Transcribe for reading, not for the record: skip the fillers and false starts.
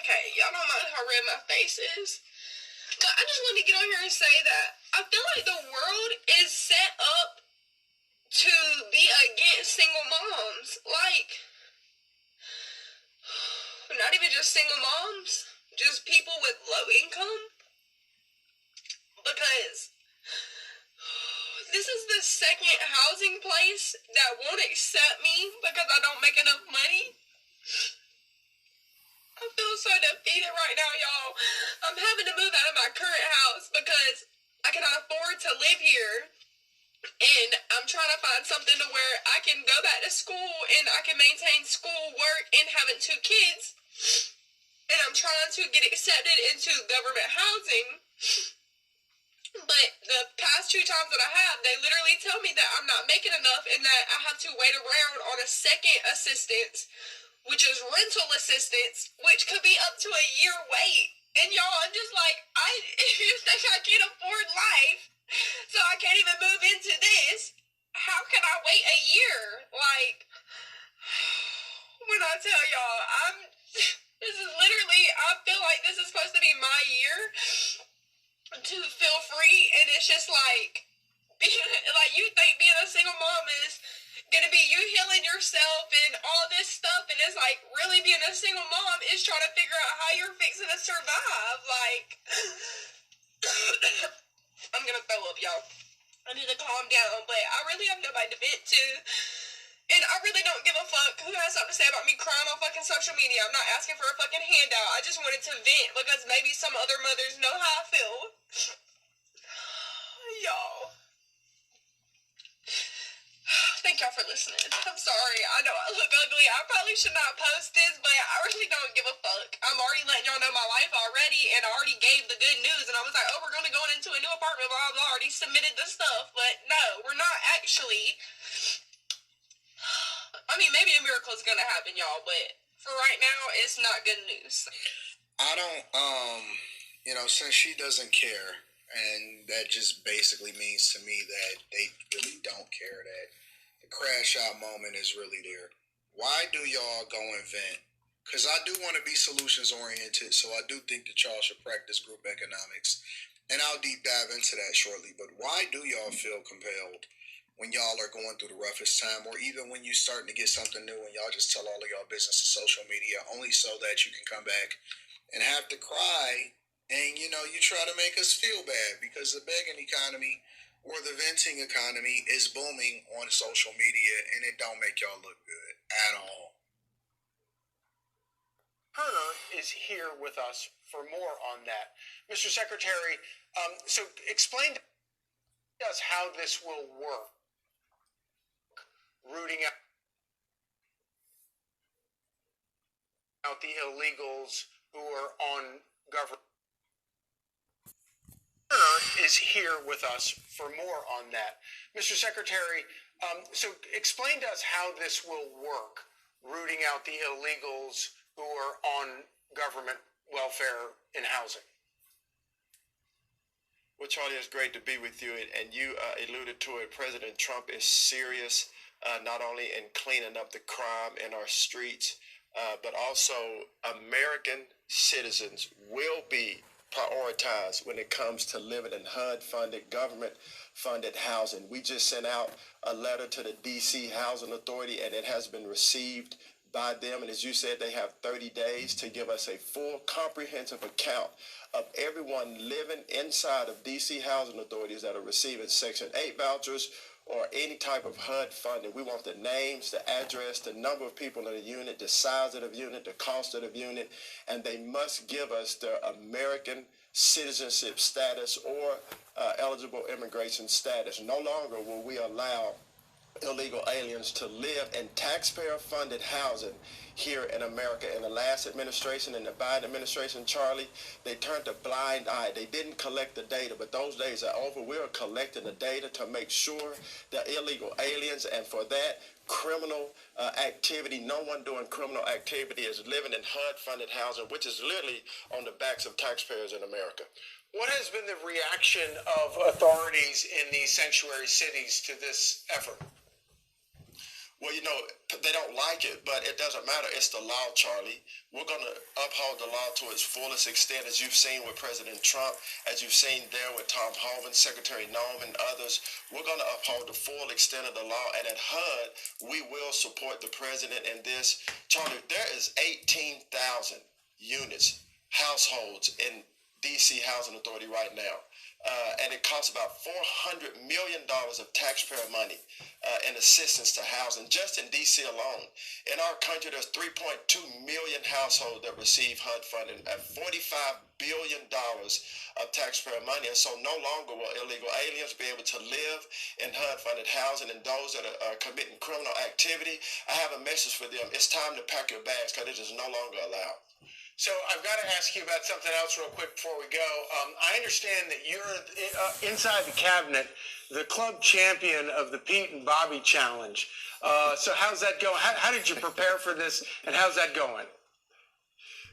Okay, y'all don't mind how red my face is. But I just want to get on here and say that I feel like the world is set up to be against single moms. Like, not even just single moms, just people with low income. Because this is the second housing place that won't accept me because I don't make enough money. I feel so defeated right now, y'all. I'm having to move out of my current house because I cannot afford to live here. And I'm trying to find something to where I can go back to school and I can maintain school, work, and having 2 kids. And I'm trying to get accepted into government housing. But the past 2 times that I have, they literally tell me that I'm not making enough and that I have to wait around on a second assistance, which is rental assistance, which could be up to a year wait. And y'all, I'm just like, if you think I can't afford life, so I can't even move into this, how can I wait a year? Like, when I tell y'all, this is literally, I feel like this is supposed to be my year to feel free, and it's just like, like you think being a single mom is gonna be you healing yourself and all this stuff, and it's like really being a single mom is trying to figure out how you're fixing to survive. Like, I'm gonna throw up, y'all. I need to calm down, but I really have nobody to vent to. And I really don't give a fuck who has something to say about me crying on fucking social media. I'm not asking for a fucking handout. I just wanted to vent because maybe some other mothers know how I feel. Y'all. Thank y'all for listening. I'm sorry. I know I look ugly. I probably should not post this, but I really don't give a fuck. I'm already letting y'all know my life already, and I already gave the good news, and I was like, oh, we're going to go into a new apartment, blah, blah, blah. Already submitted the stuff, but no, we're not actually. I mean, maybe a miracle is going to happen, y'all, but for right now, it's not good news. I don't, since she doesn't care, and that just basically means to me that they really don't care, that the crash out moment is really there. Why do y'all go and vent? Because I do want to be solutions oriented, so I do think that y'all should practice group economics. And I'll deep dive into that shortly. But why do y'all feel compelled when y'all are going through the roughest time, or even when you're starting to get something new and y'all just tell all of y'all business to social media only so that you can come back and have to cry, and you try to make us feel bad because the begging economy or the venting economy is booming on social media, and it don't make y'all look good at all. Turner is here with us for more on that. Mr. Secretary, so explain to us how this will work. Rooting out the illegals who are on government. Turner is here with us for more on that. Mr. Secretary, so explain to us how this will work, rooting out the illegals who are on government welfare and housing. Well, Charlie, it's great to be with you, and you alluded to it. President Trump is serious, not only in cleaning up the crime in our streets, but also American citizens will be prioritized when it comes to living in HUD-funded, government-funded housing. We just sent out a letter to the D.C. Housing Authority, and it has been received by them. And as you said, they have 30 days to give us a full, comprehensive account of everyone living inside of D.C. housing authorities that are receiving Section 8 vouchers or any type of HUD funding. We want the names, the address, the number of people in the unit, the size of the unit, the cost of the unit, and they must give us their American citizenship status or eligible immigration status. No longer will we allow illegal aliens to live in taxpayer-funded housing here in America. In the last administration, in the Biden administration, Charlie, they turned a blind eye. They didn't collect the data, but those days are over. We are collecting the data to make sure that illegal aliens, and for that, criminal activity, no one doing criminal activity is living in HUD-funded housing, which is literally on the backs of taxpayers in America. What has been the reaction of authorities in these sanctuary cities to this effort? Well, they don't like it, but it doesn't matter. It's the law, Charlie. We're going to uphold the law to its fullest extent, as you've seen with President Trump, as you've seen there with Tom Homan, Secretary Noem, and others. We're going to uphold the full extent of the law, and at HUD, we will support the president in this. Charlie, there is 18,000 units, households in D.C. Housing Authority right now. And it costs about $400 million of taxpayer money in assistance to housing just in D.C. alone. In our country, there's 3.2 million households that receive HUD funding at $45 billion of taxpayer money. And so no longer will illegal aliens be able to live in HUD-funded housing, and those that are committing criminal activity. I have a message for them. It's time to pack your bags because it is no longer allowed. So I've got to ask you about something else real quick before we go. I understand that you're inside the cabinet, the club champion of the Pete and Bobby Challenge. So how's that going? How did you prepare for this, and how's that going?